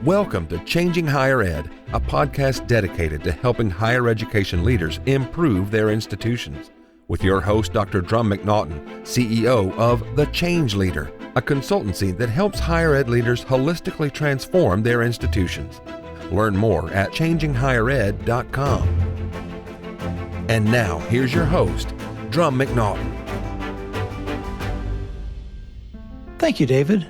Welcome to Changing Higher Ed, a podcast dedicated to helping higher education leaders improve their institutions. With your host, Dr. Drumm McNaughton, CEO of The Change Leader, a consultancy that helps higher ed leaders holistically transform their institutions. Learn more at changinghighered.com. And now, here's your host, Drumm McNaughton. Thank you, David.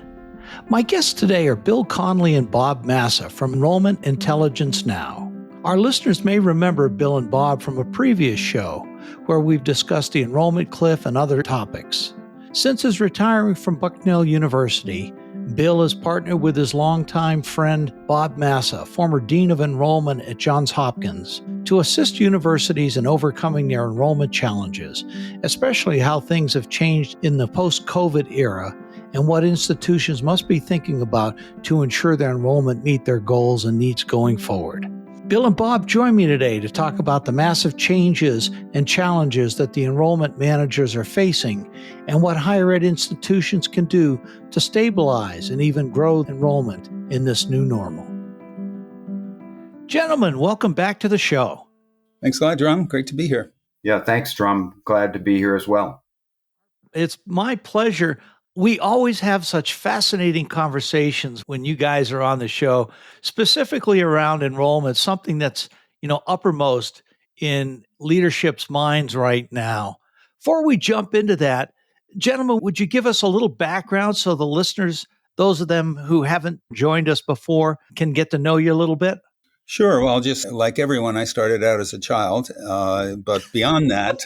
My guests today are Bill Conley and Bob Massa from Enrollment Intelligence Now. Our listeners may remember Bill and Bob from a previous show where we've discussed the enrollment cliff and other topics. Since his retiring from Bucknell University, Bill has partnered with his longtime friend Bob Massa, former Dean of Enrollment at Johns Hopkins, to assist universities in overcoming their enrollment challenges, especially how things have changed in the post-COVID era and what institutions must be thinking about to ensure their enrollment meet their goals and needs going forward. Bill and Bob join me today to talk about the massive changes and challenges that the enrollment managers are facing and what higher ed institutions can do to stabilize and even grow enrollment in this new normal. Gentlemen, welcome back to the show. Thanks a lot, Drumm. Great to be here. Yeah, thanks, Drumm. Glad to be here as well. It's my pleasure. We always have such fascinating conversations when you guys are on the show, specifically around enrollment, something that's, uppermost in leadership's minds right now. Before we jump into that, gentlemen, would you give us a little background so the listeners, those of them who haven't joined us before, can get to know you a little bit? Sure. Well, just like everyone, I started out as a child, but beyond that,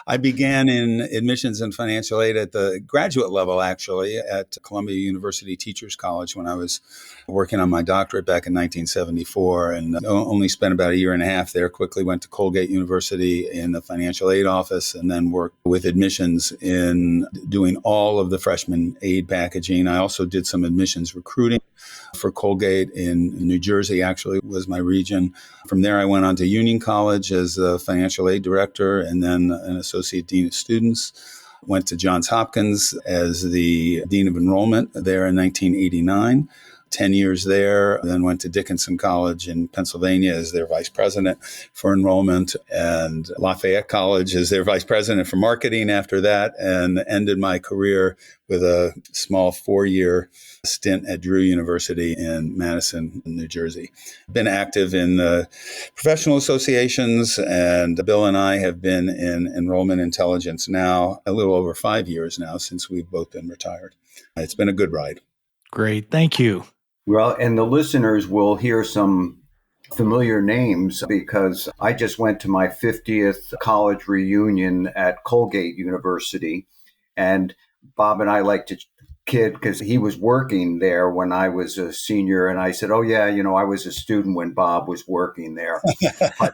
I began in admissions and financial aid at the graduate level, actually, at Columbia University Teachers College when I was working on my doctorate back in 1974, and only spent about a year and a half there. Quickly went to Colgate University in the financial aid office, and then worked with admissions in doing all of the freshman aid packaging. I also did some admissions recruiting for Colgate in New Jersey, actually, was my region. From there, I went on to Union College as a financial aid director and then an associate dean of students. Went to Johns Hopkins as the dean of enrollment there in 1989. 10 years there, then went to Dickinson College in Pennsylvania as their vice president for enrollment, and Lafayette College as their vice president for marketing after that, and ended my career with a small 4-year stint at Drew University in Madison, New Jersey. Been active in the professional associations, and Bill and I have been in Enrollment Intelligence Now a little over 5 years now since we've both been retired. It's been a good ride. Great. Thank you. Well, and the listeners will hear some familiar names because I just went to my 50th college reunion at Colgate University, and Bob and I like to kid because he was working there when I was a senior, and I said, "Oh yeah, I was a student when Bob was working there." But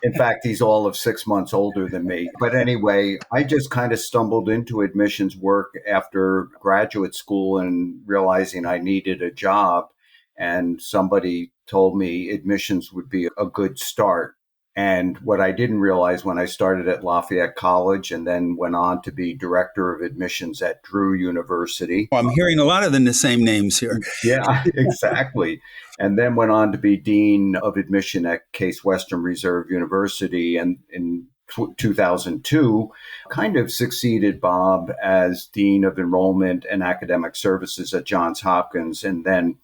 in fact, he's all of 6 months older than me. But anyway, I just kind of stumbled into admissions work after graduate school and realizing I needed a job, and somebody told me admissions would be a good start. And what I didn't realize when I started at Lafayette College and then went on to be director of admissions at Drew University. Well, I'm hearing a lot of the same names here. Yeah, exactly. And then went on to be dean of admission at Case Western Reserve University. And in 2002, kind of succeeded Bob as dean of enrollment and academic services at Johns Hopkins, and then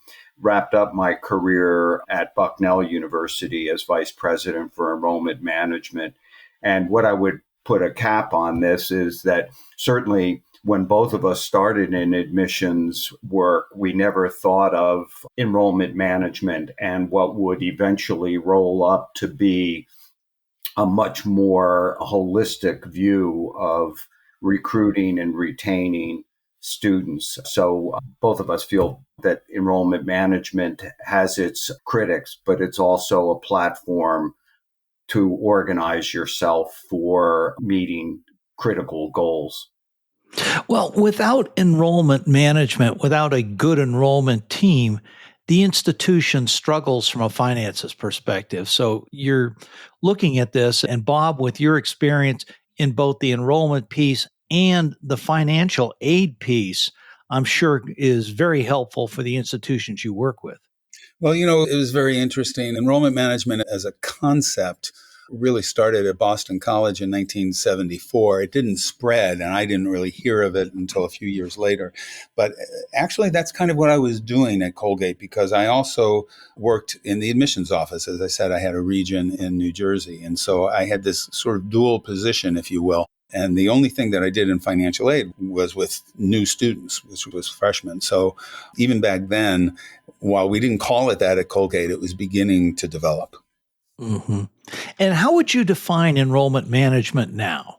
wrapped up my career at Bucknell University as vice president for enrollment management. And what I would put a cap on this is that certainly when both of us started in admissions work, we never thought of enrollment management and what would eventually roll up to be a much more holistic view of recruiting and retaining students. So both of us feel that enrollment management has its critics, but it's also a platform to organize yourself for meeting critical goals. Well, without enrollment management, without a good enrollment team, the institution struggles from a finances perspective. So you're looking at this, and Bob, with your experience in both the enrollment piece and the financial aid piece, I'm sure is very helpful for the institutions you work with. Well, it was very interesting. Enrollment management as a concept really started at Boston College in 1974. It didn't spread, and I didn't really hear of it until a few years later. But actually, that's kind of what I was doing at Colgate, because I also worked in the admissions office. As I said, I had a region in New Jersey. And so I had this sort of dual position, if you will. And the only thing that I did in financial aid was with new students, which was freshmen. So even back then, while we didn't call it that at Colgate, it was beginning to develop. Mm-hmm. And how would you define enrollment management now?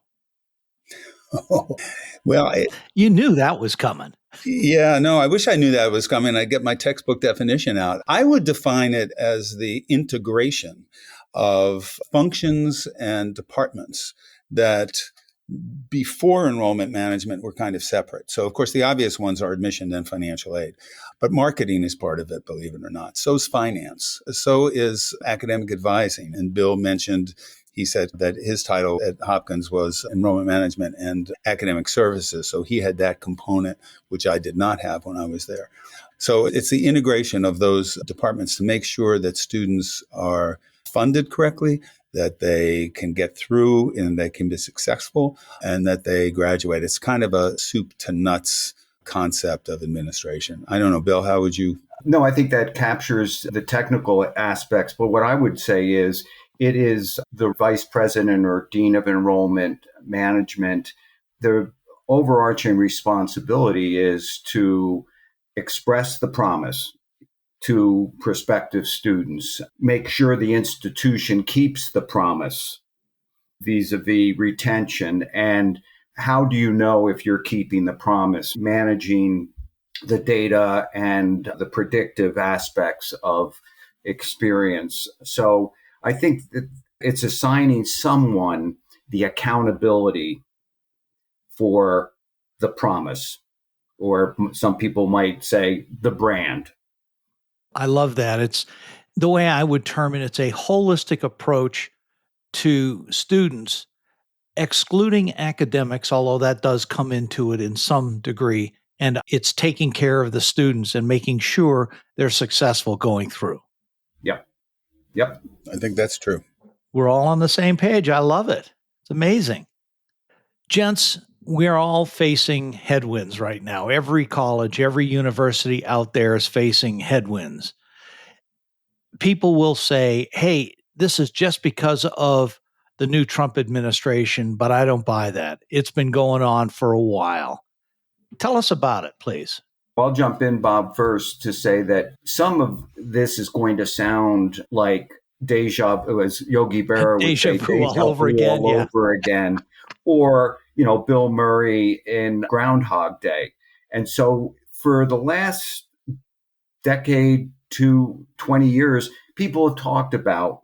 Well, you knew that was coming. Yeah, no, I wish I knew that was coming. I'd get my textbook definition out. I would define it as the integration of functions and departments that before enrollment management were kind of separate. So, of course, the obvious ones are admission and financial aid. But marketing is part of it, believe it or not. So is finance. So is academic advising. And Bill mentioned, he said that his title at Hopkins was enrollment management and academic services. So he had that component, which I did not have when I was there. So it's the integration of those departments to make sure that students are funded correctly, that they can get through and they can be successful, and that they graduate. It's kind of a soup to nuts concept of administration. I don't know, Bill, how would you? No, I think that captures the technical aspects. But what I would say is it is the vice president or dean of enrollment management. The overarching responsibility is to express the promise to prospective students, make sure the institution keeps the promise vis-a-vis retention. And how do you know if you're keeping the promise? Managing the data and the predictive aspects of experience. So I think that it's assigning someone the accountability for the promise, or some people might say the brand. I love that. It's the way I would term it. It's a holistic approach to students, excluding academics, although that does come into it in some degree. And it's taking care of the students and making sure they're successful going through. Yep. I think that's true. We're all on the same page. I love it. It's amazing. Gents, we're all facing headwinds right now. Every college, every university out there is facing headwinds. People will say, hey, this is just because of the new Trump administration, but I don't buy that. It's been going on for a while. Tell us about it, please. I'll jump in, Bob, first to say that some of this is going to sound like deja vu, as Yogi Berra would say, deja vu all over again, or, Bill Murray in Groundhog Day. And so for the last decade to 20 years, people have talked about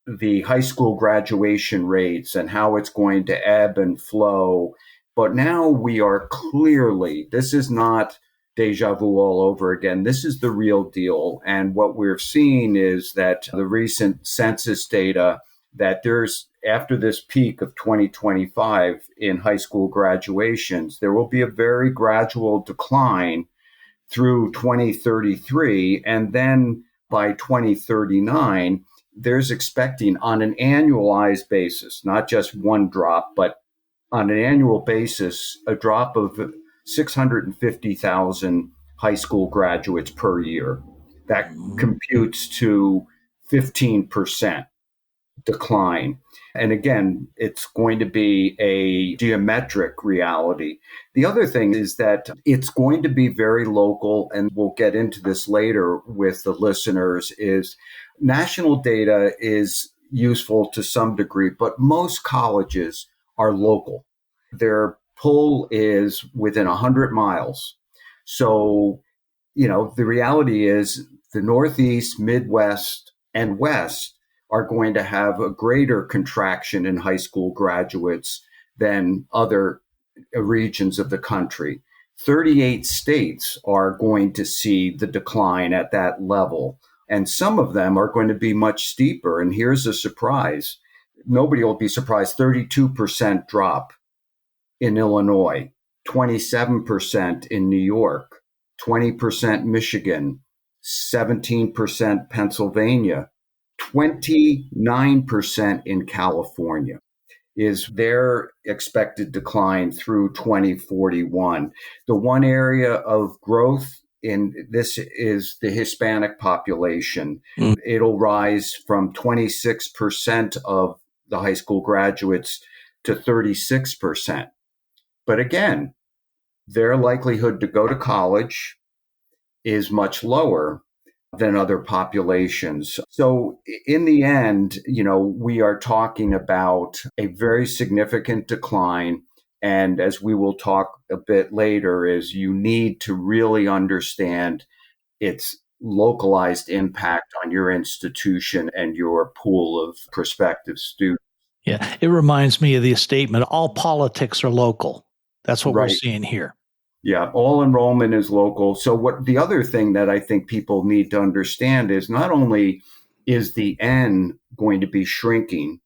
the high school graduation rates and how it's going to ebb and flow. But now we are clearly, this is not deja vu all over again. This is the real deal. And what we're seeing is that the recent census data, that there's, after this peak of 2025 in high school graduations, there will be a very gradual decline through 2033. And then by 2039, there's expecting on an annualized basis, not just one drop, but on an annual basis, a drop of 650,000 high school graduates per year. That computes to 15% decline. And again, it's going to be a geometric reality. The other thing is that it's going to be very local, and we'll get into this later with the listeners, is national data is useful to some degree, but most colleges are local. Their pull is within 100 miles. So, the reality is the Northeast, Midwest, and West are going to have a greater contraction in high school graduates than other regions of the country. 38 states are going to see the decline at that level, and some of them are going to be much steeper. And here's a surprise. Nobody will be surprised. 32% drop in Illinois, 27% in New York, 20% Michigan, 17% Pennsylvania, 29% in California is their expected decline through 2041. The one area of growth in this is the Hispanic population. It'll rise from 26% of the high school graduates to 36%. But again, their likelihood to go to college is much lower than other populations. So in the end, we are talking about a very significant decline. And as we will talk a bit later, is you need to really understand its localized impact on your institution and your pool of prospective students. Yeah, it reminds me of the statement, all politics are local. That's what we're seeing here. Yeah, all enrollment is local. So what the other thing that I think people need to understand is not only is the N going to be shrinking,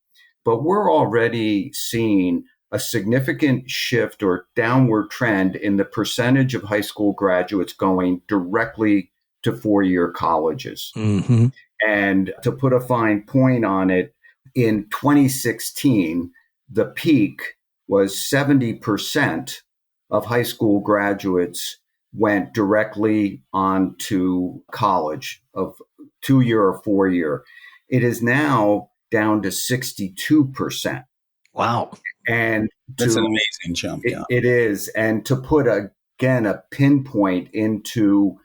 but we're already seeing a significant shift or downward trend in the percentage of high school graduates going directly to four-year colleges. Mm-hmm. And to put a fine point on it, in 2016, the peak was 70% of high school graduates went directly on to college of 2-year or 4-year. It is now down to 62%. Wow. And that's an amazing jump. Yeah. It is. And to put, a pinpoint into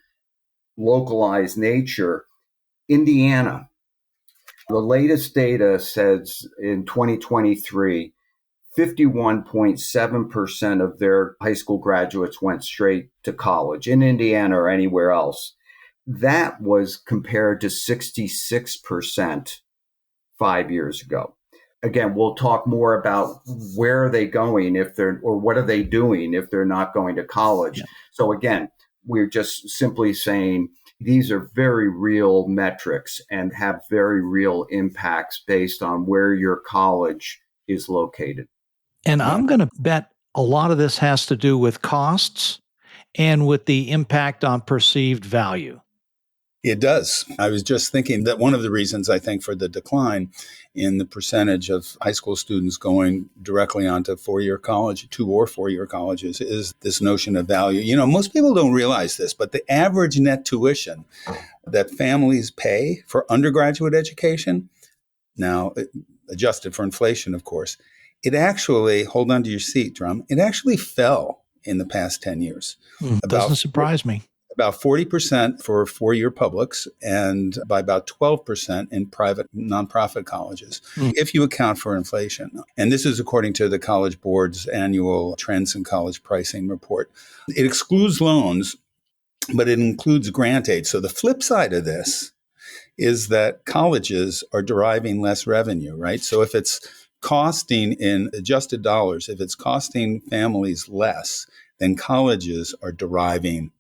localized nature, Indiana, the latest data says in 2023, 51.7% of their high school graduates went straight to college in Indiana or anywhere else. That was compared to 66% 5 years ago. Again, we'll talk more about where are they going or what are they doing if they're not going to college. Yeah. So again, we're just simply saying these are very real metrics and have very real impacts based on where your college is located. And I'm going to bet a lot of this has to do with costs and with the impact on perceived value. It does. I was just thinking that one of the reasons I think for the decline in the percentage of high school students going directly onto 4-year college, 2 or 4-year colleges, is this notion of value. Most people don't realize this, but the average net tuition that families pay for undergraduate education, now adjusted for inflation, of course, it actually, hold on to your seat, Drumm, it actually fell in the past 10 years. Doesn't surprise me. About 40% for 4-year publics and by about 12% in private nonprofit colleges, if you account for inflation. And this is according to the College Board's annual Trends in College Pricing report. It excludes loans, but it includes grant aid. So the flip side of this is that colleges are deriving less revenue, right? So if it's costing in adjusted dollars, if it's costing families less, then colleges are deriving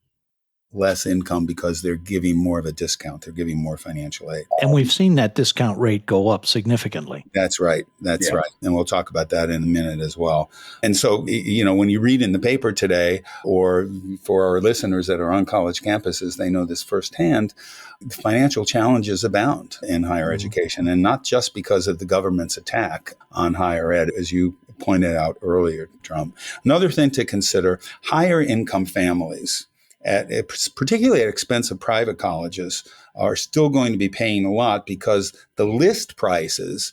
less income because they're giving more of a discount. They're giving more financial aid. And we've seen that discount rate go up significantly. That's right. That's right. And we'll talk about that in a minute as well. And so, when you read in the paper today, or for our listeners that are on college campuses, they know this firsthand, financial challenges abound in higher education, and not just because of the government's attack on higher ed, as you pointed out earlier, Drumm. Another thing to consider, higher income families, particularly at expense of private colleges, are still going to be paying a lot because the list prices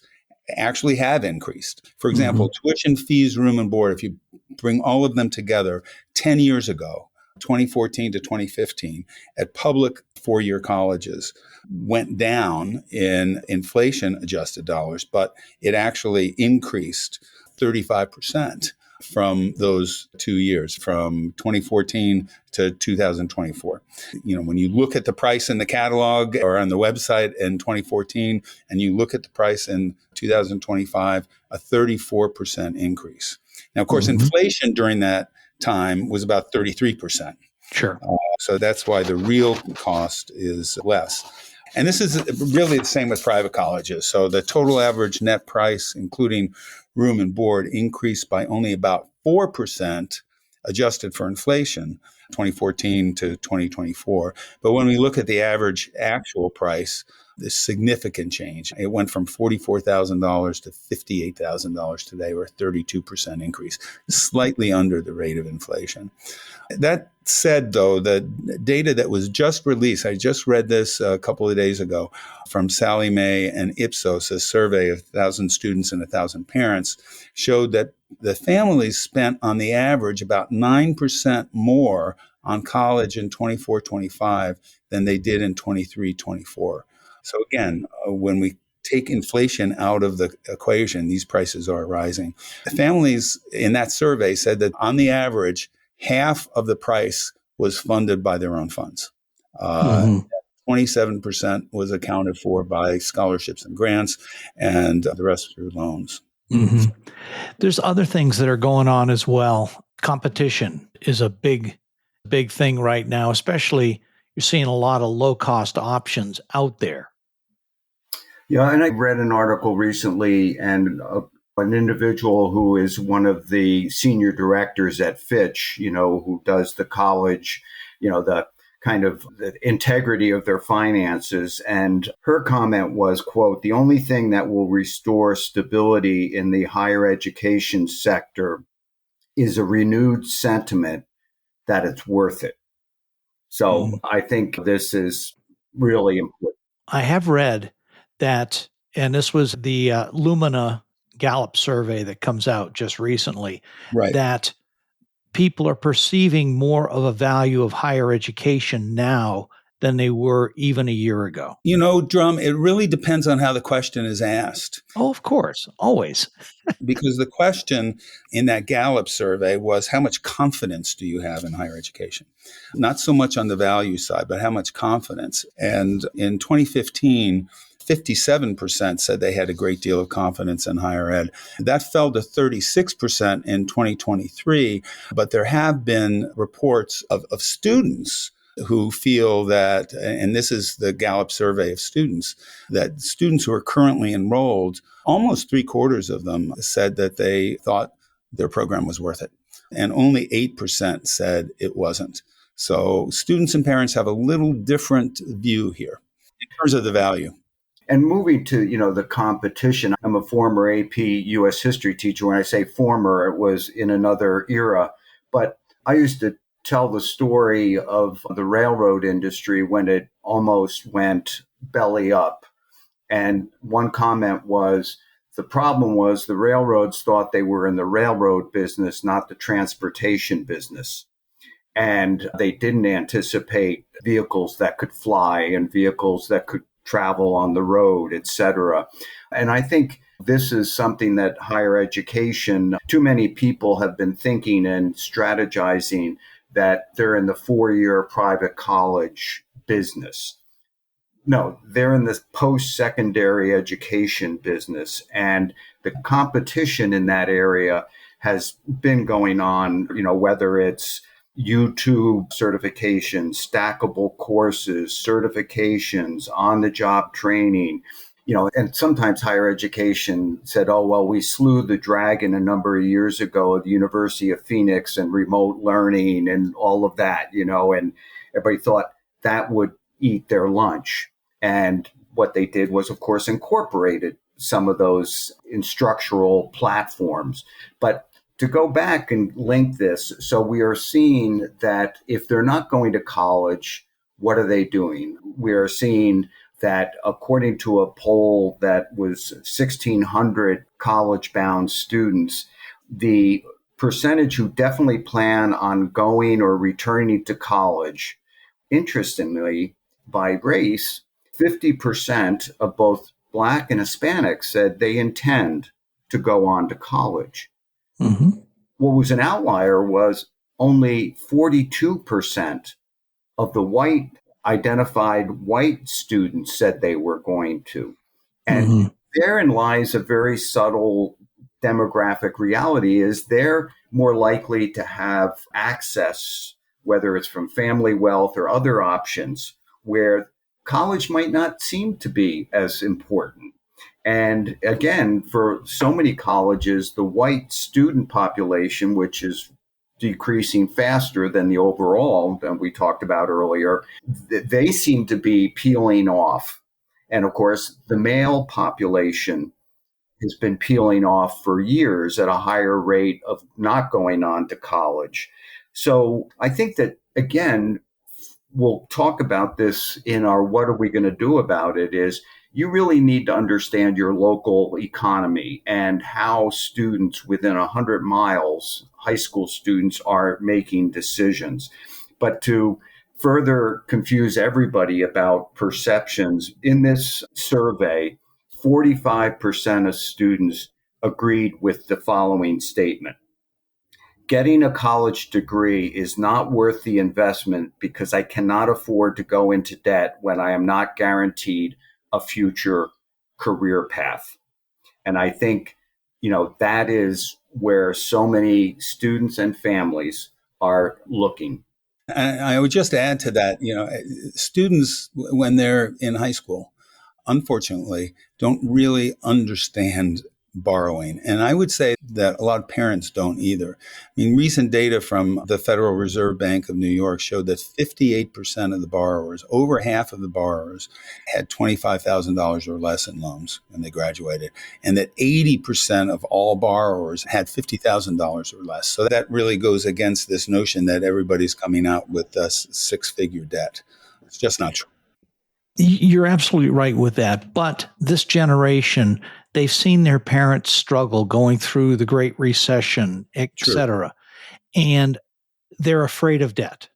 actually have increased. For example, tuition, fees, room and board, if you bring all of them together, 10 years ago, 2014 to 2015, at public 4-year colleges, went down in inflation-adjusted dollars, but it actually increased 35%. From those 2 years, from 2014 to 2024. When you look at the price in the catalog or on the website in 2014, and you look at the price in 2025, a 34% increase. Now, of course, inflation during that time was about 33%. Sure. So that's why the real cost is less. And this is really the same with private colleges. So the total average net price, including room and board, increased by only about 4% adjusted for inflation, 2014 to 2024. But when we look at the average actual price, this significant change. It went from $44,000 to $58,000 today, or a 32% increase, slightly under the rate of inflation. That said, though, the data that was just released, I just read this a couple of days ago from Sally May and Ipsos, a survey of 1,000 students and 1,000 parents, showed that the families spent on the average about 9% more on college in 24-25 than they did in 23-24. So again, when we take inflation out of the equation, these prices are rising. The families in that survey said that on the average, half of the price was funded by their own funds. 27% was accounted for by scholarships and grants, and the rest through loans. Mm-hmm. There's other things that are going on as well. Competition is a big thing right now, especially you're seeing a lot of low-cost options out there. Yeah, and I read an article recently, and an individual who is one of the senior directors at Fitch, who does the college, the kind of the integrity of their finances. And her comment was, quote, "The only thing that will restore stability in the higher education sector is a renewed sentiment that it's worth it." So I think this is really important. I have read that, and this was the Lumina Gallup survey that comes out just recently, right, that people are perceiving more of a value of higher education now than they were even a year ago. Drumm, it really depends on how the question is asked. Oh, of course, always. Because the question in that Gallup survey was, how much confidence do you have in higher education? Not so much on the value side, but how much confidence. And in 2015, 57% said they had a great deal of confidence in higher ed. That fell to 36% in 2023, but there have been reports of students who feel that, and this is the Gallup survey of students, that students who are currently enrolled, almost 3/4 of them said that they thought their program was worth it. And only 8% said it wasn't. So students and parents have a little different view here in terms of the value. And moving to, the competition, I'm a former AP U.S. history teacher. When I say former, it was in another era. But I used to tell the story of the railroad industry when it almost went belly up. And one comment was, the problem was the railroads thought they were in the railroad business, not the transportation business. And they didn't anticipate vehicles that could fly and vehicles that could travel on the road, et cetera. And I think this is something that higher education, too many people have been thinking and strategizing that they're in the 4-year private college business. No, they're in the post-secondary education business. And the competition in that area has been going on, whether it's YouTube certifications, stackable courses, certifications, on-the-job training, and sometimes higher education said, oh, well, we slew the dragon a number of years ago at the University of Phoenix and remote learning and all of that, and everybody thought that would eat their lunch. And what they did was, of course, incorporated some of those instructional platforms. But to go back and link this, so we are seeing that if they're not going to college, what are they doing? We are seeing that according to a poll that was 1,600 college-bound students, the percentage who definitely plan on going or returning to college, interestingly, by race, 50% of both Black and Hispanic said they intend to go on to college. Mm-hmm. What was an outlier was only 42% of the identified white students said they were going to. And therein lies a very subtle demographic reality, is they're more likely to have access, whether it's from family wealth or other options, where college might not seem to be as important. And again, for so many colleges, the white student population, which is decreasing faster than the overall that we talked about earlier, they seem to be peeling off. And of course, the male population has been peeling off for years at a higher rate of not going on to college. So I think that, again, we'll talk about this in our what are we going to do about it, is you really need to understand your local economy and how students within 100 miles, high school students, are making decisions. But to further confuse everybody about perceptions, in this survey, 45% of students agreed with the following statement: getting a college degree is not worth the investment because I cannot afford to go into debt when I am not guaranteed a future career path. And I think, that is where so many students and families are looking. And I would just add to that, students, when they're in high school, unfortunately, don't really understand borrowing. And I would say that a lot of parents don't either. I mean, recent data from the Federal Reserve Bank of New York showed that 58% of the borrowers, over half of the borrowers, had $25,000 or less in loans when they graduated, and that 80% of all borrowers had $50,000 or less. So that really goes against this notion that everybody's coming out with a six-figure debt. It's just not true. You're absolutely right with that. But this generation, they've seen their parents struggle going through the Great Recession, et cetera, and they're afraid of debt.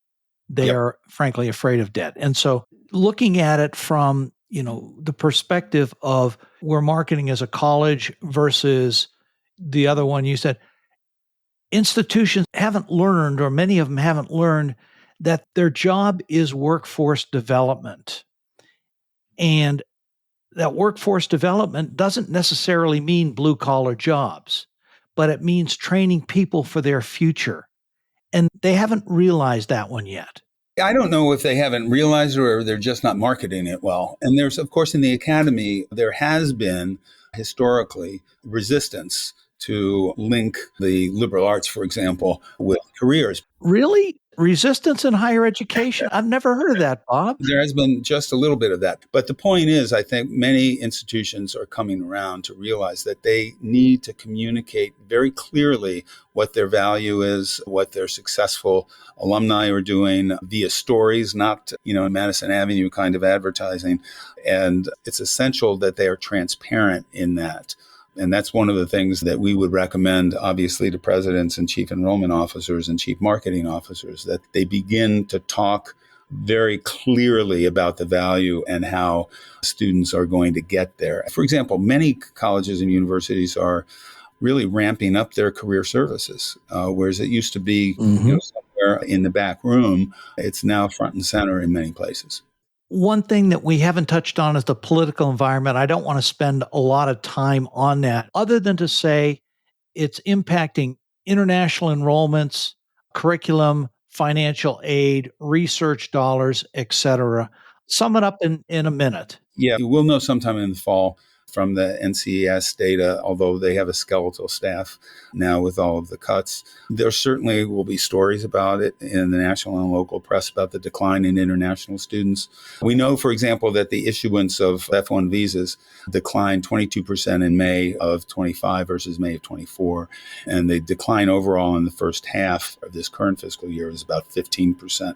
They are frankly afraid of debt. And so looking at it from, the perspective of we're marketing as a college versus the other one, you said institutions haven't learned, or many of them haven't learned, that their job is workforce development. And that workforce development doesn't necessarily mean blue-collar jobs, but it means training people for their future. And they haven't realized that one yet. I don't know if they haven't realized it or they're just not marketing it well. And there's, of course, in the academy, there has been historically resistance to link the liberal arts, for example, with careers. Really? Resistance in higher education? I've never heard of that, Bob. There has been just a little bit of that. But the point is, I think many institutions are coming around to realize that they need to communicate very clearly what their value is, what their successful alumni are doing via stories, not, Madison Avenue kind of advertising. And it's essential that they are transparent in that. And that's one of the things that we would recommend, obviously, to presidents and chief enrollment officers and chief marketing officers, that they begin to talk very clearly about the value and how students are going to get there. For example, many colleges and universities are really ramping up their career services, whereas it used to be somewhere in the back room. It's now front and center in many places. One thing that we haven't touched on is the political environment. I don't want to spend a lot of time on that, other than to say it's impacting international enrollments, curriculum, financial aid, research dollars, et cetera. Sum it up in a minute. Yeah, we'll know sometime in the fall from the NCES data, although they have a skeletal staff now with all of the cuts. There certainly will be stories about it in the national and local press about the decline in international students. We know, for example, that the issuance of F1 visas declined 22% in May of 25 versus May of 24. And the decline overall in the first half of this current fiscal year is about 15%.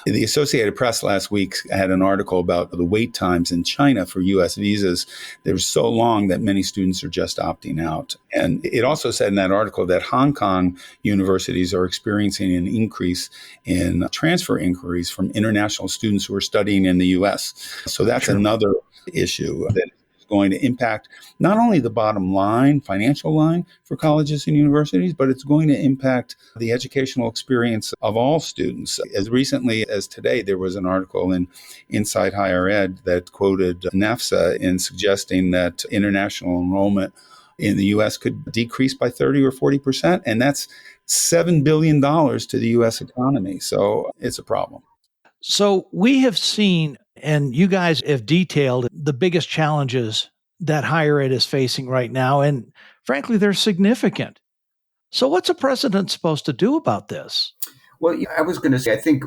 The Associated Press last week had an article about the wait times in China for U.S. visas. They were so long that many students are just opting out. And it also said in that article that Hong Kong universities are experiencing an increase in transfer inquiries from international students who are studying in the U.S. So that's another issue that is going to impact not only the bottom line, financial line for colleges and universities, but it's going to impact the educational experience of all students. As recently as today, there was an article in Inside Higher Ed that quoted NAFSA in suggesting that international enrollment in the U.S. could decrease by 30 or 40%, and that's $7 billion to the U.S. economy. So it's a problem. So we have seen, and you guys have detailed the biggest challenges that higher ed is facing right now, and frankly, they're significant. So what's a president supposed to do about this? Well, I was going to say, I think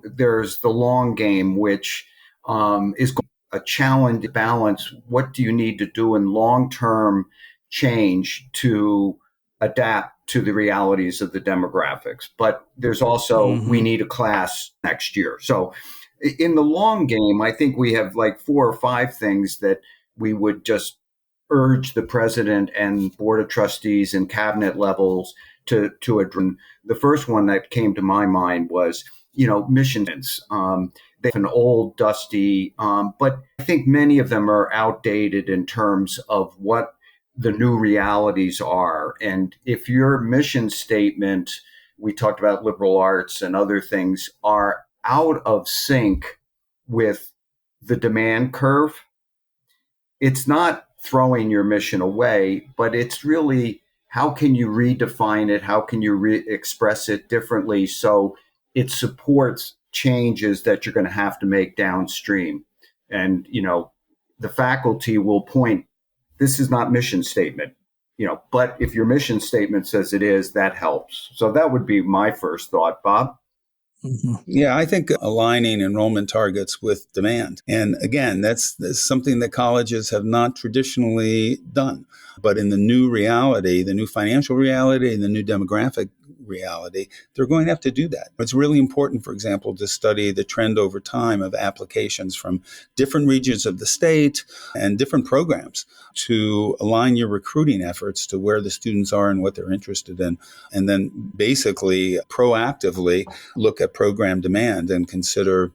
there's the long game, which is a challenge to balance. What do you need to do in long-term change to adapt to the realities of the demographics? But there's also, we need a class next year. So in the long game, I think we have like 4 or 5 things that we would just urge the president and board of trustees and cabinet levels to address. The first one that came to my mind was, missions. They have an old, dusty, but I think many of them are outdated in terms of what the new realities are. And if your mission statement, we talked about liberal arts and other things, are out of sync with the demand curve, it's not throwing your mission away, but it's really, how can you redefine it? How can you express it differently so it supports changes that you're going to have to make downstream? And, the faculty will point, this is not mission statement, but if your mission statement says it is, that helps. So that would be my first thought. Bob? Yeah, I think aligning enrollment targets with demand. And again, that's something that colleges have not traditionally done. But in the new reality, the new financial reality and the new demographic reality, they're going to have to do that. It's really important, for example, to study the trend over time of applications from different regions of the state and different programs to align your recruiting efforts to where the students are and what they're interested in. And then basically proactively look at program demand and consider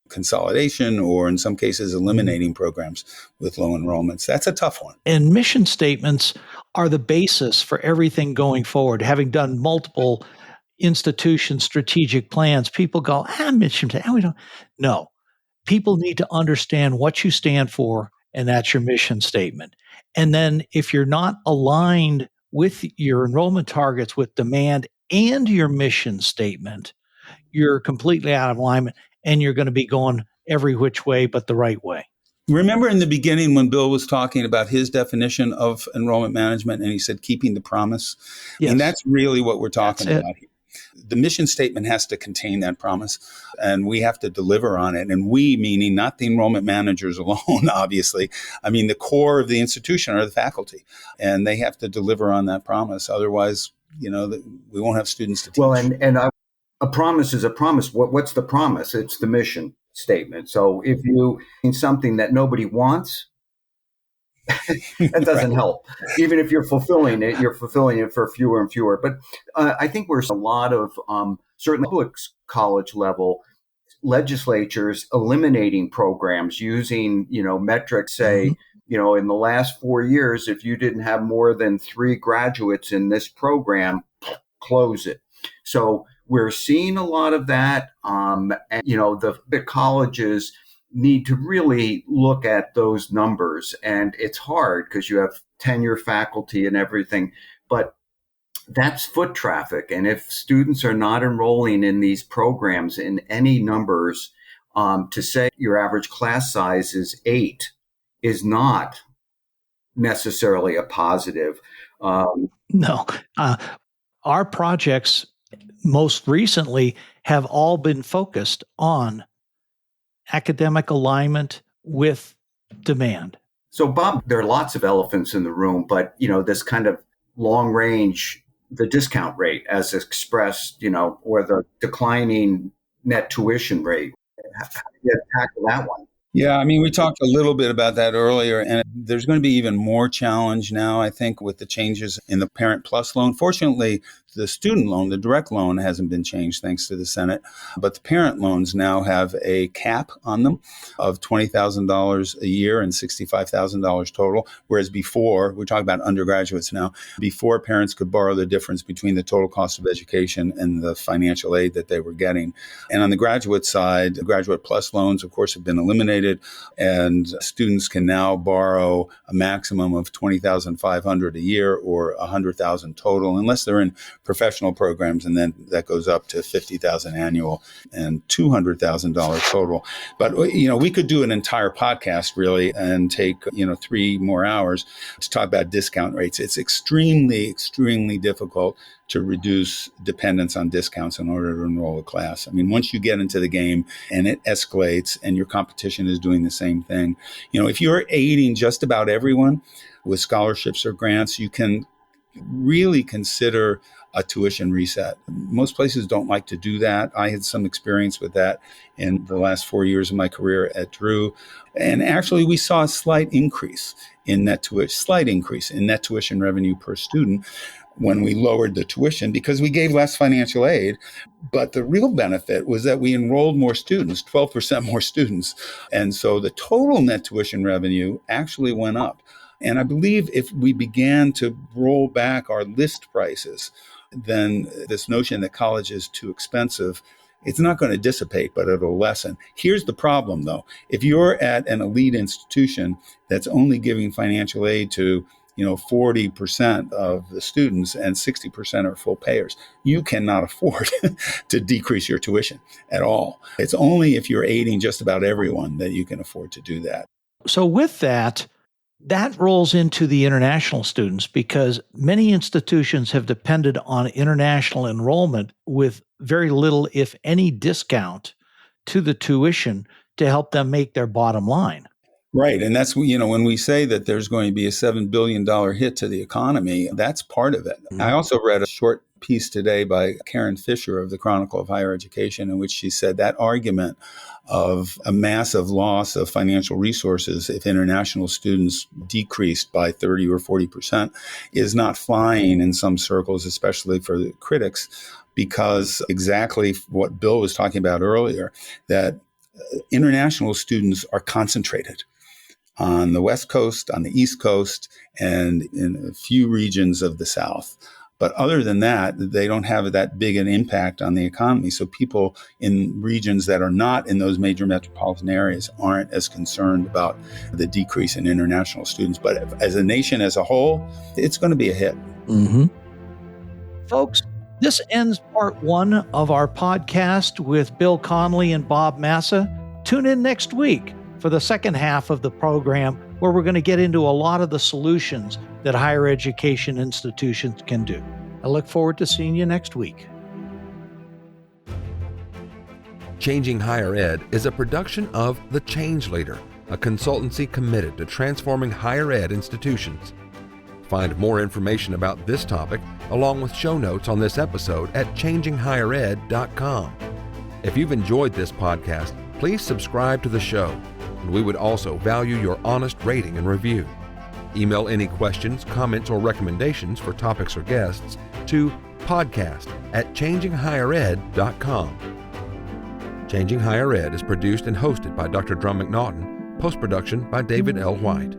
consolidation or in some cases eliminating programs with low enrollments. That's a tough one. And mission statements are the basis for everything going forward. Having done multiple institution strategic plans, people go, mission statement, we don't. No, people need to understand what you stand for, and that's your mission statement. And then if you're not aligned with your enrollment targets with demand and your mission statement, you're completely out of alignment and you're going to be going every which way but the right way. Remember in the beginning when Bill was talking about his definition of enrollment management and he said keeping the promise? Yes. And that's really what we're talking about here. The mission statement has to contain that promise and we have to deliver on it. And we, meaning not the enrollment managers alone, obviously. I mean, the core of the institution are the faculty and they have to deliver on that promise. Otherwise, we won't have students to teach. Well, and a promise is a promise. What's the promise? It's the mission statement. So if you in something that nobody wants, that doesn't help. Even if you're fulfilling it for fewer and fewer. But I think we're a lot of certainly public college level legislatures eliminating programs using metrics. Say in the last 4 years, if you didn't have more than 3 graduates in this program, close it. So we're seeing a lot of that. And, the colleges need to really look at those numbers. And it's hard because you have tenure faculty and everything. But that's foot traffic. And if students are not enrolling in these programs in any numbers, to say your average class size is 8 is not necessarily a positive. No. Our projects most recently have all been focused on academic alignment with demand. So, Bob, there are lots of elephants in the room, but, this kind of long range, the discount rate as expressed, or the declining net tuition rate. How do you tackle that one? Yeah, I mean, we talked a little bit about that earlier, and there's going to be even more challenge now, I think, with the changes in the Parent Plus loan. Fortunately, the student loan, the direct loan, hasn't been changed thanks to the Senate, but the parent loans now have a cap on them of $20,000 a year and $65,000 total, whereas before, we're talking about undergraduates now, before parents could borrow the difference between the total cost of education and the financial aid that they were getting. And on the graduate side, the Graduate Plus loans, of course, have been eliminated, and students can now borrow a maximum of $20,500 a year or $100,000 total, unless they're in professional programs, and then that goes up to $50,000 annual and $200,000 total. But we could do an entire podcast really and take 3 more hours to talk about discount rates. It's extremely, extremely difficult to reduce dependence on discounts in order to enroll a class. I mean, once you get into the game and it escalates and your competition is doing the same thing, if you're aiding just about everyone with scholarships or grants, you can really consider a tuition reset. Most places don't like to do that. I had some experience with that in the last 4 years of my career at Drew. And actually, we saw a slight increase in net tuition revenue per student when we lowered the tuition because we gave less financial aid. But the real benefit was that we enrolled more students, 12% more students. And so the total net tuition revenue actually went up. And I believe if we began to roll back our list prices, then this notion that college is too expensive, it's not going to dissipate, but it'll lessen. Here's the problem, though. If you're at an elite institution that's only giving financial aid to 40% of the students and 60% are full payers, you cannot afford to decrease your tuition at all. It's only if you're aiding just about everyone that you can afford to do that. So with that rolls into the international students because many institutions have depended on international enrollment with very little, if any, discount to the tuition to help them make their bottom line. Right. And that's, when we say that there's going to be a $7 billion hit to the economy, that's part of it. Mm-hmm. I also read a short piece today by Karen Fisher of the Chronicle of Higher Education in which she said that argument of a massive loss of financial resources if international students decreased by 30 or 40% is not flying in some circles, especially for the critics, because exactly what Bill was talking about earlier, that international students are concentrated on the West Coast, on the East Coast, and in a few regions of the South. But other than that, they don't have that big an impact on the economy. So people in regions that are not in those major metropolitan areas aren't as concerned about the decrease in international students. But as a nation as a whole, it's going to be a hit. Mm-hmm. Folks, this ends part 1 of our podcast with Bill Conley and Bob Massa. Tune in next week for the second half of the program, where we're going to get into a lot of the solutions that higher education institutions can do. I look forward to seeing you next week. Changing Higher Ed is a production of The Change Leader, a consultancy committed to transforming higher ed institutions. Find more information about this topic, along with show notes on this episode at changinghighered.com. If you've enjoyed this podcast, please subscribe to the show, and we would also value your honest rating and review. Email any questions, comments, or recommendations for topics or guests to podcast@changinghighered.com. Changing Higher Ed is produced and hosted by Dr. Drumm McNaughton, post-production by David L. White.